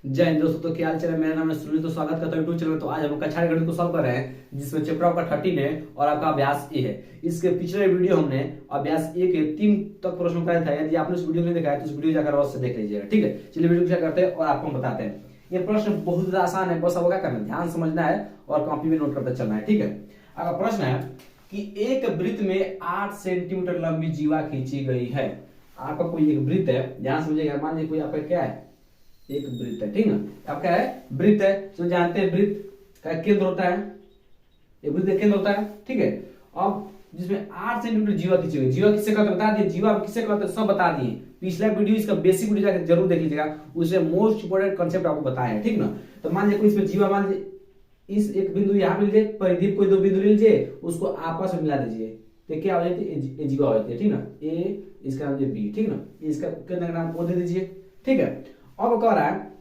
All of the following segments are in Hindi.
जय हिंद दोस्तों। तो क्या हाल चाल है? मेरा नाम है सुनील। तो स्वागत करता हूं यूट्यूब चैनल में। तो आज हम कक्षा गणित को सॉल्व कर रहे हैं, जिसमें चैप्टर आपका 13 है और आपका अभ्यास ए है। इसके पिछले वीडियो हमने अभ्यास ए के 3 तक प्रश्न कराया था। यदि आपने इस वीडियो नहीं देखा है तो इस वीडियो जाकर अवश्य देख लीजिएगा, ठीक है। चलिए वीडियो क्या करते हैं और आपको हम बताते हैं। ये प्रश्न बहुत ज्यादा आसान है, बस आपको क्या करना है, ध्यान समझना है और कॉपी में नोट करते चलना है, ठीक है। अगर प्रश्न है कि एक वृत्त में 8 सेंटीमीटर लंबी जीवा खींची गई है। आपका कोई एक वृत्त है, ध्यान समझिएगा। मान लीजिए कोई आपका क्या है, एक वृत्त है, ठीक ना। आपका क्या है, वृत्त है। तो जानते हैं वृत्त का केंद्र होता है, ये वृत्त का केंद्र होता है, ठीक है। अब जिसमें 8 सेंटीमीटर जीवा खींची गई। जीवा किससे कहते हैं बता दिए, जीवा किससे कहते हैं सब बता दिए। पिछला वीडियो इसका बेसिक वीडियो जाकर जरूर देख लीजिएगा, उसमें मोस्ट इंपोर्टेंट कंसेप्ट आपको बताया है, ठीक ना। तो मान लीजिए कोई इसमें जीवा, मान लीजिए इस एक बिंदु यहाँ पे लीजिए, परिधि कोई 2 बिंदु ले लीजिए, उसको आपस में मिला दीजिए तो क्या हो जाती है, जीवा हो जाती है, ठीक ना। ए इसका नाम बी, ठीक ना। इसका केंद्र का नाम ओ दे दीजिए, ठीक है। अब कह रहा है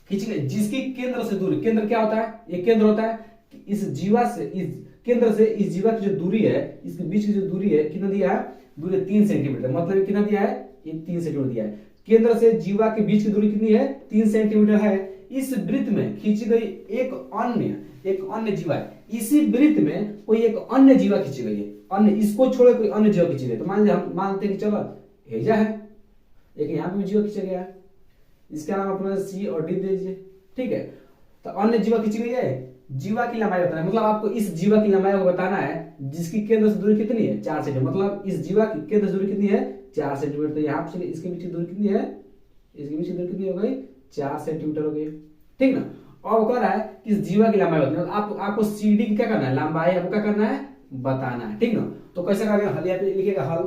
खींचेंगे जिसकी केंद्र से दूरी, केंद्र क्या होता है, एक केंद्र होता है। इस जीवा से, इस केंद्र से इस जीवा की जो दूरी है, इसके बीच की जो दूरी है कितना दिया है, दूरी 3 सेंटीमीटर। मतलब कितना दिया है, ये 3 सेंटीमीटर दिया है। केंद्र से जीवा के बीच की दूरी कितनी है, 3 सेंटीमीटर है। इस वृत्त में खींची गई एक अन्य जीवा है। इसी वृत्त में कोई एक अन्य जीवा खींची गई है, अन्य, इसको छोड़े कोई अन्य जीवा खींची गई। तो मान लीजिए हम मानते हैं कि चलो हेजा है, एक यहाँ पे भी जीवा खींचा गया है, इसका नाम अपना सी और डी दे दीजिए, ठीक है। तो अन्य जीवा खींची गई है, जीवा की लंबाई बताना है। मतलब आपको इस जीवा की लंबाई को बताना है जिसकी केंद्र से दूरी कितनी है, 4 सेंटीमीटर। मतलब इस जीवा की केंद्र से दूरी कितनी है, 4 सेंटीमीटर। तो यहाँ पे इसके बीच की दूरी कितनी है, इसके बीच की दूरी कितनी हो गई, 4 सेंटीमीटर हो गई, ठीक ना। और कह रहा है कि इस जीवा की लंबाई बताना है। आपको सी डी की क्या करना है, लंबाई आपको क्या करना है, बताना है, ठीक ना। तो कैसे करेंगे, हल यहाँ पे लिखेगा हल,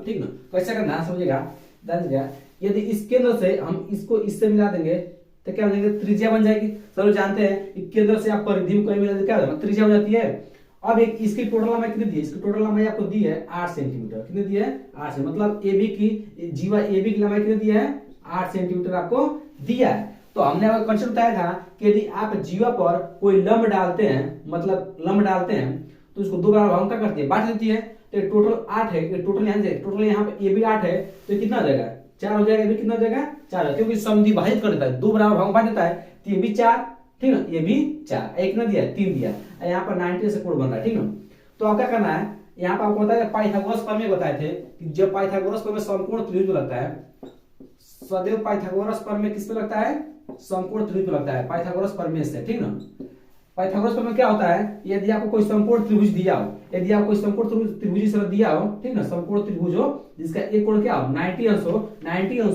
ठीक ना। कैसे करना है समझिएगा, ध्यान। यदि इस केंद्र से हम इसको इससे मिला देंगे तो क्या हो जाएगा, त्रिज्या बन जाएगी। सब जानते हैं कि केंद्र से आप परिधि में कोई मिला तो क्या होगा, त्रिज्या हो जाती है। अब एक इसकी टोटल लंबाई कितनी दी है, इसकी टोटल लंबाई आपको दी है 8 सेंटीमीटर। कितनी दी है, 8 सेंटीमीटर। मतलब एबी की जीवा एबी की लंबाई कितनी दी है, 8 सेंटीमीटर आपको दिया है। तो हमने आपको कंसेप्ट बताया था कि यदि आप जीवा पर कोई लंब डालते हैं, मतलब लंब डालते हैं, तो इसको 2 बराबर भाग करती है, बांट देती है। तो टोटल 8 है, टोटल यहाँ पे ए भी 8 है, तो कितना हो जाएगा, 4 हो जाएगा। कितना हो जाएगा, 4, क्योंकि समद्विभाजित कर देता है, 2 बराबर भाग बांट देता है। तो ये भी 4, ठीक ना, ये भी 4, एक ना दिया 3 दिया। यहाँ पर 90 से कोण बन रहा है, ठीक ना। तो अब क्या करना है, यहाँ पर आपको बताया पाइथागोरस प्रमेय बताए थे कि जब पाइथागोरस प्रमेय समकोण त्रिभुज में लगता है, सदैव पाइथागोरस प्रमेय किस पे लगता है, समकोण त्रिभुज पे लगता है, पाइथागोरस प्रमेय से, ठीक ना। पाइथागोरस प्रमेय क्या होता है, यदि आपको कोई समकोण त्रिभुज दिया हो, यदि आपको कोई समकोण त्रिभुज इस तरह दिया हो, ठीक ना, समकोण त्रिभुज हो जिसका एक कोण क्या हो, 90 अंश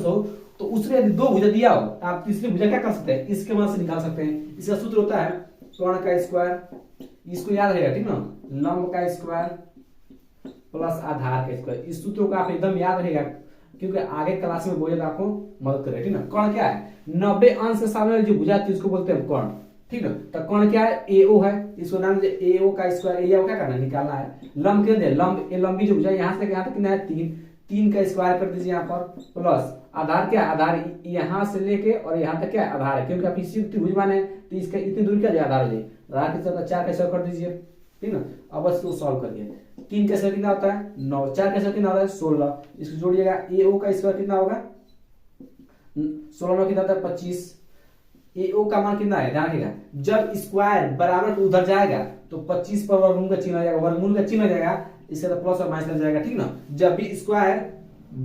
हो, तो उसमें यदि 2 भुजा दिया हो तो आप तीसरी भुजा क्या कर सकते हैं, इसके मदद से निकाल सकते हैं। इसका सूत्र होता है कर्ण का स्क्वायर, इसको याद रहेगा, ठीक ना, लंब का स्क्वायर प्लस आधार का स्क्वायर। इस सूत्र को आप एकदम याद रहेगा, क्योंकि आगे क्लास में बोलेगा आपको मदद करेगा, ठीक ना। कर्ण क्या है, 90 अंश के सामने जो भुजा थी उसको बोलते हैं कर्ण, ठीक ना। तो कर्ण क्या है, एओ है, इसको नाम एओ का स्क्वायर। एओ क्या करना है, निकालना है। लंब कितना है, लंब, ये लंबी जो भुजा यहाँ से यहाँ तक कितना है, 3 का स्क्वायर कर दीजिए यहाँ पर, प्लस आधार क्या है, आधार यहाँ से लेके और यहाँ तक क्या है, आधार है, क्योंकि आप इसी त्रिभुज माने तो इसका इतनी दूरी क्या आधार हो जाए, आधार के साथ 4 का स्क्वायर कर दीजिए, ठीक ना। अब बस इसको सॉल्व करिए। 3 का स्क्वायर कितना होता है, 9, 4 का स्क्वायर कितना होता है, 16। इसको जोड़िएगा, एओ का स्क्वायर कितना होगा, 16 9 कितना होता है, 25। एओ का मान कितना है, ध्यान रखिएगा, जब स्क्वायर बराबर को उधर जाएगा तो 25 पर वर्गमूल का चिन्ह आ जाएगा, वर्गमूल का चिन्ह आ जाएगा, इसका तो प्लस और माइनस लग जाएगा, ठीक ना। जब भी स्क्वायर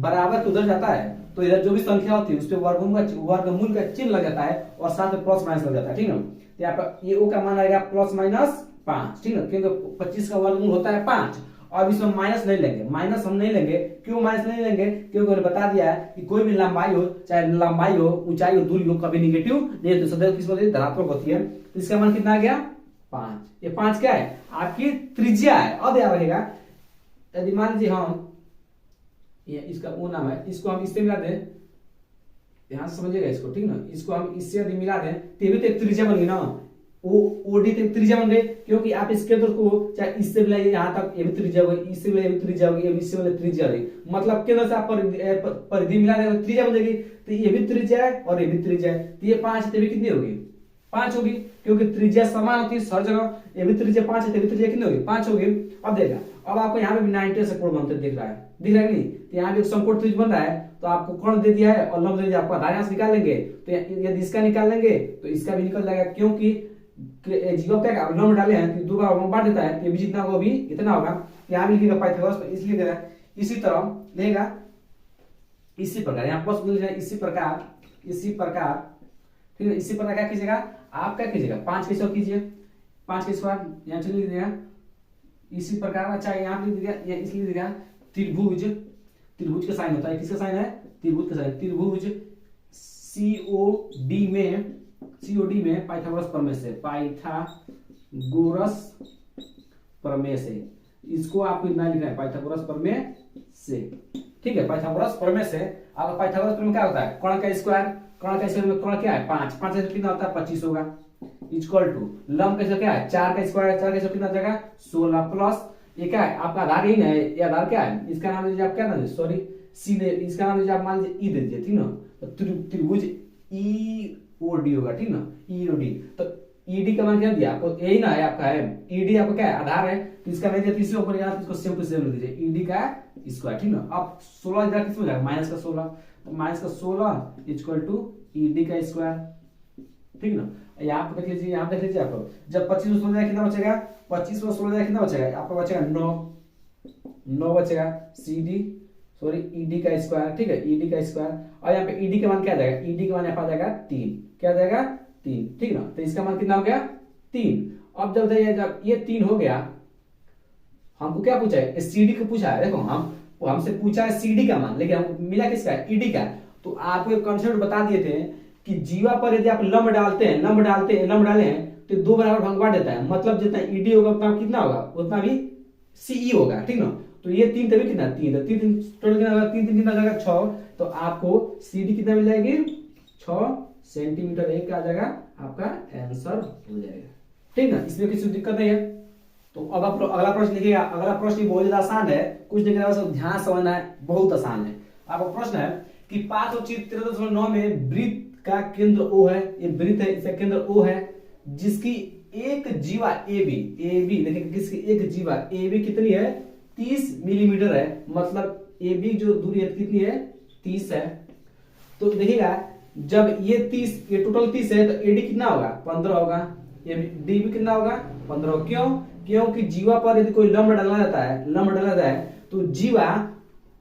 बराबर को उधर जाता है तो इधर जो भी संख्या होती है उस पर वर्गमूल का चिन्ह लग जाता है और साथ में प्लस माइनस लग जाता है, ठीक ना। तो यहाँ पर एओ का मान आएगा प्लस माइनस 5, ठीक ना, क्योंकि 25 का वर्गमूल होता है 5। अब इसमें माइनस नहीं लेंगे, माइनस हम नहीं लेंगे। क्यों माइनस नहीं लेंगे, क्योंकि बता दिया है कि कोई भी लंबाई हो, चाहे लंबाई हो, ऊंचाई हो, दूरी हो, कभी निगेटिव नहीं होती, सदैव किस होती है, धनात्मक होती है। तो इसका मान कितना आ गया, 5। ये 5 क्या है, आपकी त्रिज्या है। अब याद रहेगा, यदि मान लीजिए हम ये इसका वो नाम है, इसको हम इससे मिला दें, ध्यान से समझिएगा इसको, ठीक ना। इसको हम इससे यदि मिला दें तो भी तो एक त्रिज्या बन गई ना, ओडी तो त्रिज्या बन गई, क्योंकि आप इस केंद्र को चाहे इससे मिलाइए यहाँ तक, ये भी त्रिज्या होगी, इससे मिलाइए भी त्रिज्या होगी, इससे मिलाइए त्रिज्या होगी। मतलब केंद्र से आप परिधि मिला देंगे त्रिज्या बन जाएगी। तो ये भी त्रिज्या है और ये भी त्रिज्या है, तो ये 5 तो भी कितनी होगी, 5 होगी, क्योंकि त्रिज्या समान होती है हर जगह। ये भी त्रिज्या 5 है, तो भी त्रिज्या कितनी होगी, 5 होगी। अब देखा, अब आपको यहाँ पे भी 90 से कोण बनते दिख रहा है कि नहीं, तो यहाँ भी एक समकोण त्रिभुज बन रहा है। तो आपको कोण दे दिया है और लंब दे दिया, आपको आधार यहाँ से निकाल लेंगे। तो यदि इसका निकाल लेंगे तो इसका भी निकल जाएगा, क्योंकि जीवा क्या लंब डाले हैं तो दो बार बांट देता है, तो ये भी जितना होगा भी इतना होगा। यहाँ भी लिखेगा पाइथागोरस पर इसलिए कह रहा है। इसी तरह लेगा इसी प्रकार यहाँ पर मिल जाए, इसी प्रकार ठीक है। इसी प्रकार क्या कीजिएगा, आप क्या कीजिएगा 5 के 100 कीजिए, 5 के स्क्वायर यहाँ चलिए लिख देगा। इसी प्रकार अच्छा यहाँ पे लिख दिया, इसलिए लिख दिया त्रिभुज, त्रिभुज का साइन होता है, किसका साइन है, त्रिभुज का साइन। त्रिभुज सीओडी में पाइथागोरस प्रमेय से, पाइथागोरस प्रमेय से, इसको आपको इतना लिखना है पाइथागोरस प्रमेय से, ठीक है। पाइथागोरस प्रमेय से आपका पाइथागोरस प्रमेय क्या होता है, कोण का स्क्वायर, कोण का स्क्वायर में कोण क्या है 5, 5 से कितना होता है 25 होगा, इक्वल टू लंब का क्या है 4 का स्क्वायर, 4 का स्क्वायर कितना जाएगा 16 प्लस ये क्या है आपका आधार ही है, ये आधार क्या है, इसका नाम लीजिए आप क्या नाम, सॉरी सी ने, इसका नाम लीजिए आप मान लीजिए ई दे दीजिए, ठीक ना। तो त्रिभुज ईओडी होगा, ठीक ना, ईओडी। तो ईडी का मान क्या दिया आपको, यही ना है आपका है, ईडी आपका क्या है आधार है, तो इसका मान लीजिए तीसरे ऊपर यहाँ इसको सेम टू सेम लिख दीजिए, ईडी का स्क्वायर, ठीक ना। अब 16 इधर किस में जाएगा माइनस का 16, तो माइनस का 16 इक्वल टू ईडी का स्क्वायर, ठीक ना। यहाँ पे देख लीजिए, यहाँ देख लीजिए आपको जब 25 में 16 कितना बचेगा, 25 में 16 कितना बचेगा आपका, बचेगा 9 बचेगा CD सॉरी ईडी का स्क्वायर, ठीक है, ईडी का स्क्वायर। और यहाँ पे ईडी का मान क्या आ जाएगा, ईडी का मान यहाँ पे आ जाएगा 3, क्या आ जाएगा 3, ठीक ना। तो इसका मान कितना हो गया 3। अब जब ये 3 हो गया, हमको क्या पूछा है, CD को पूछा है, देखो हमसे पूछा है CD का मान, लेकिन हमको मिला किसका है, ईडी का। तो आपको एक कॉन्सेप्ट बता दिए थे कि जीवा पर यदि आप लंब डालते हैं, लंब डाले हैं तो 2 बराबर भाग बांट देता है, मतलब जितना ईडी होगा उतना कितना होगा, उतना भी सीई होगा, ठीक ना। तो ये 3 तभी कितना 3 टोटल कितना होगा, 3 कितना जाएगा 6, तो आपको सीडी कितना मिल जाएगी 6 सेंटीमीटर, एक आ जाएगा आपका आंसर हो जाएगा, ठीक ना। इसमें किसी दिक्कत नहीं है। तो अब आप अगला प्रश्न लिखिएगा। अगला प्रश्न बहुत ज्यादा आसान है, कुछ नहीं करना, बस ध्यान समझना है, बहुत आसान है। आपका प्रश्न है कि 5 और 13.9 में वृत्त का केंद्र O है, ये वृत्त है, इसका केंद्र O है, जिसकी एक जीवा AB देखिए किसकी एक जीवा AB कितनी है 30 मिलीमीटर है, मतलब AB जो दूरी है कितनी है 30 है। तो देखिएगा जब ये 30, ये टोटल 30 है, तो AD कितना होगा 15 होगा, ये DB कितना होगा 15। क्यों, क्योंकि जीवा पर यदि कोई लंब डाला जाता है तो जीवा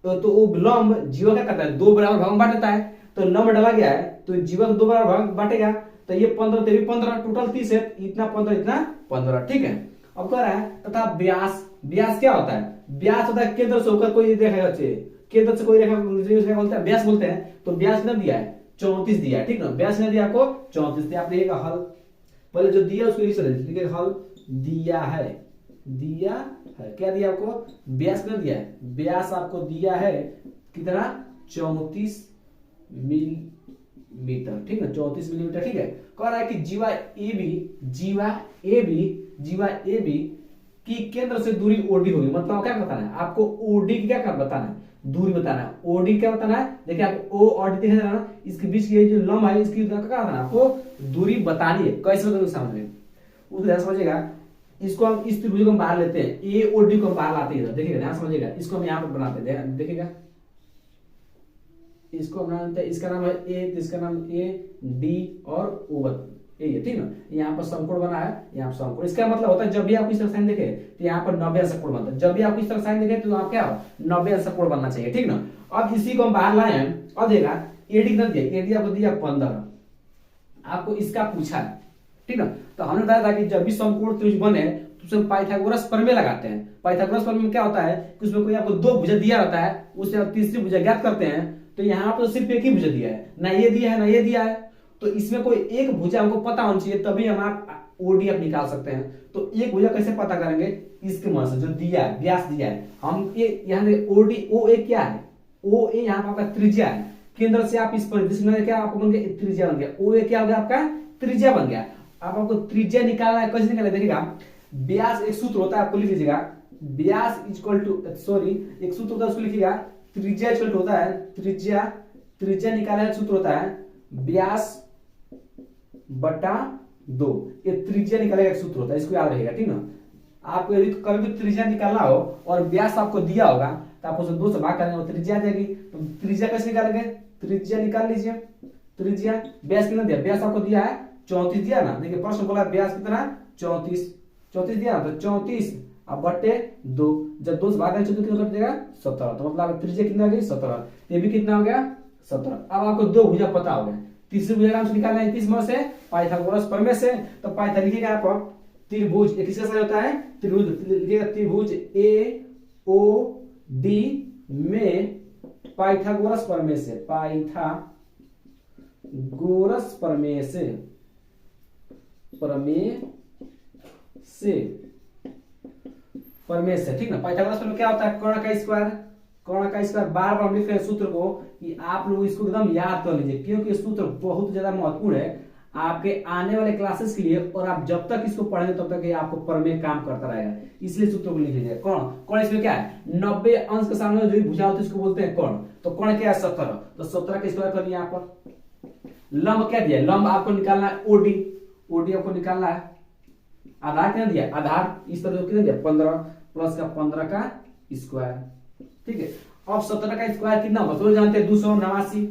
तो वो लंब जीवा क्या करता है 2 बराबर भाग में बांट देता है। तो लंब डाला गया है तो जीवा को 2 बराबर भाग बांटेगा, तो ये 15 तेरी 15 टोटल 30 है, इतना 15 इतना 15, ठीक है। अब कह रहा है तथा व्यास क्या होता है, व्यास होता है केंद्र से होकर कोई रेखा, केंद्र से कोई रेखा बोलते हैं व्यास बोलते हैं। तो व्यास ने दिया है 34 दिया है, ठीक ना, व्यास ने दिया आपको 34 दिया। आप लिखिएगा हल, पहले जो दिया उसको लिखिएगा हल दिया है क्या दिया आपको, व्यास ने दिया है, व्यास आपको दिया है कितना 34 मिलीमीटर, ठीक है 34 मिलीमीटर, ठीक है। कह रहा है कि जीवा ए बी की केंद्र से दूरी ओडी होगी, मतलब क्या बताना है आपको, ओडी की क्या बताना है, दूरी बताना है। ओडी क्या बताना है, देखिए आप ओ और डी दिखा ना, इसके बीच की जो लंब है इसकी क्या बताना है आपको, दूरी बतानी है। कैसे बताओगे सामने उस ध्यान समझिएगा। इसको हम इस त्रिभुज को बाहर लेते हैं, ए और डी को बाहर लाते हैं, देखिएगा ध्यान समझिएगा। इसको हम यहाँ पर बनाते हैं, देखिएगा इसको बनाते हैं, इसका नाम है ए, तो इसका नाम ए डी और ओ यही है, ठीक ना। यहाँ पर समकोण बना है, यहाँ पर समकोण, इसका मतलब होता है जब भी आप इस तरह साइन देखे तो यहाँ पर 90 अंश कोण बनता है, जब भी आप इस तरह साइन देखे तो आप क्या 90 अंश कोण बनना चाहिए, ठीक ना। अब इसी को हम बाहर लाए हैं, अब देखा एडी कितना दिया, एडी आपको दिया 15, आपको इसका पूछा है, ठीक ना। तो हमने बताया था कि जब भी समकोण त्रिभुज बने तो उसमें पाइथागोरस प्रमेय लगाते हैं। पाइथागोरस प्रमेय में क्या होता है कि उसमें कोई आपको 2 भुजा दिया रहता है, उससे आप तीसरी भुजा ज्ञात करते हैं। तो यहाँ पर सिर्फ एक ही भुजा दिया है, ना ये दिया है ना ये दिया है, तो इसमें कोई एक भुजा हमको पता होना चाहिए, तभी हम आप ओडी आप निकाल सकते हैं। तो एक भुजा कैसे पता करेंगे, इसके मदद से जो दिया है व्यास दिया है, हम ये यहाँ ओडी ओ ए क्या है, ओ ए यहाँ पर आपका त्रिज्या है, केंद्र से आप इस परिदृश्य में क्या आपको बन गया त्रिज्या बन गया, ओ ए क्या हो गया आपका त्रिज्या बन गया। अब आपको त्रिज्या निकालना है, कैसे निकालना देखिएगा, व्यास एक सूत्र होता है, आपको लिख लीजिएगा व्यास इक्वल टू सॉरी एक सूत्र होता है उसको लिखिएगा, त्रिज्या इक्वल टू होता है त्रिज्या निकालने का सूत्र होता है व्यास बटा 2, ये त्रिज्या निकालने का सूत्र होता है, इसको याद रहेगा, ठीक ना। आपको यदि कभी भी त्रिज्या निकालना हो और व्यास आपको दिया होगा तो आप उसे 2 से भाग करेंगे, त्रिज्या आ जाएगी। तो त्रिज्या कैसे निकालेंगे, त्रिज्या निकाल लीजिए। त्रिज्या, व्यास कितना दिया, व्यास आपको दिया है 34 दिया ना, देखिए प्रश्न बोला व्यास कितना, 34 दिया ना, तो 34 अब बटे 2, जब 2 से भाग करेंगे तो कितना कट जाएगा 17, तो मतलब त्रिज्या कितना आ गई 17, ये भी कितना हो गया 17। अब आपको दो भुजा पता हो गया, तीसरी भुजा आराम से निकालना है, 30 में से पाइथागोरस प्रमेय से। तो पाइथा लिखिएगा आप त्रिभुज, ये किसका साइन होता है, त्रिभुज लिखिएगा, त्रिभुज ए ओ डी में पाइथागोरस प्रमेय से, पाइथागोरस प्रमेय से, प्रमेय से ठीक ना। पाइथागोरस प्रमेय क्या होता है, कर्ण का स्क्वायर, कर्ण का स्क्वायर बार बार हम लिख रहे हैं सूत्र को, कि आप लोग इसको एकदम याद कर लीजिए, क्योंकि सूत्र बहुत ज्यादा महत्वपूर्ण है आपके आने वाले क्लासेस के लिए, और आप जब तक इसको पढ़ेंगे तब तक ये आपको प्रमेय काम करता रहेगा, इसलिए सूत्र को लिख लीजिए। कर्ण, कर्ण इसमें क्या है, 90 अंश के सामने जो भी भुजा होती है उसको बोलते हैं कर्ण। तो कर्ण क्या है 17, तो 17 का स्क्वायर कर लिया यहाँ पर। लंब क्या दिया, लंब आपको निकालना है ओडी, ओडी आपको निकालना है। आधार कितना दिया, आधार इस तरह कितना दिया 15 प्लस का 15 का स्क्वायर, ठीक है। अब 17 का स्क्वायर कितना होगा, तो जानते हैं 289,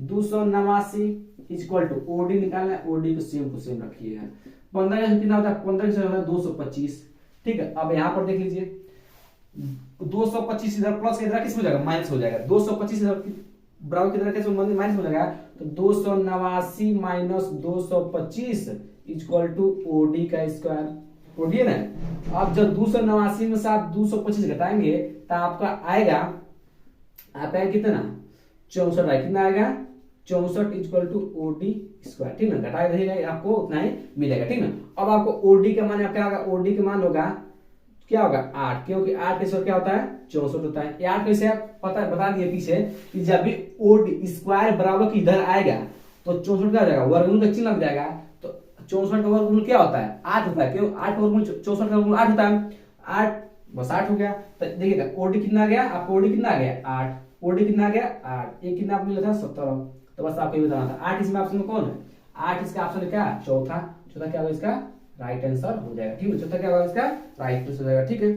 289 इक्वल टू ओडी निकालना है, ओडी को सेम टू सेम रखिएगा। 15 का कितना होता है, 15 से होता है 225, ठीक है। अब यहाँ पर देख लीजिए 225 इधर प्लस इधर किस हो जाएगा, माइनस हो जाएगा। 225 इधर बराबर किधर कैसे माइनस हो जाएगा, तो 289 माइनस 225 इक्वल टू ओडी का स्क्वायर, ओडी है ना। अब जब 289 में से आप 225 घटाएंगे तो आपका आएगा, आपका कितना 64 आएगा, कितना आएगा 64 इक्वल टू ओडी स्क्वायर, ठीक ना। घटाया रहेगा आपको उतना ही मिलेगा, ठीक ना। अब आपको ओडी का मान क्या होगा, ओडी का मान होगा क्या होगा 8, क्योंकि 8 के स्क्वायर क्या होता है 64 होता है। 8 कैसे आप पता बता दिए पीछे कि जब भी ओडी स्क्वायर बराबर की इधर आएगा तो 64 क्या हो जाएगा, वर्गमूल का चिन्ह लग जाएगा। तो 64 का वर्गमूल क्या होता है 8 होता है, क्यों 8 वर्गमूल 64 का वर्गमूल 8 होता है, 8 बस 8 हो गया। तो देखिएगा ओडी कितना आ गया, आपको ओडी कितना आ गया 8, ओडी कितना आ गया 8, एक कितना आपको मिला था 17, तो बस आपको ये बताना था। 8 इसमें ऑप्शन में कौन है, 8 इसका ऑप्शन क्या चौथा, चौथा क्या होगा इसका राइट आंसर हो जाएगा, ठीक है। चौथा क्या होगा इसका राइट आंसर हो जाएगा, ठीक है।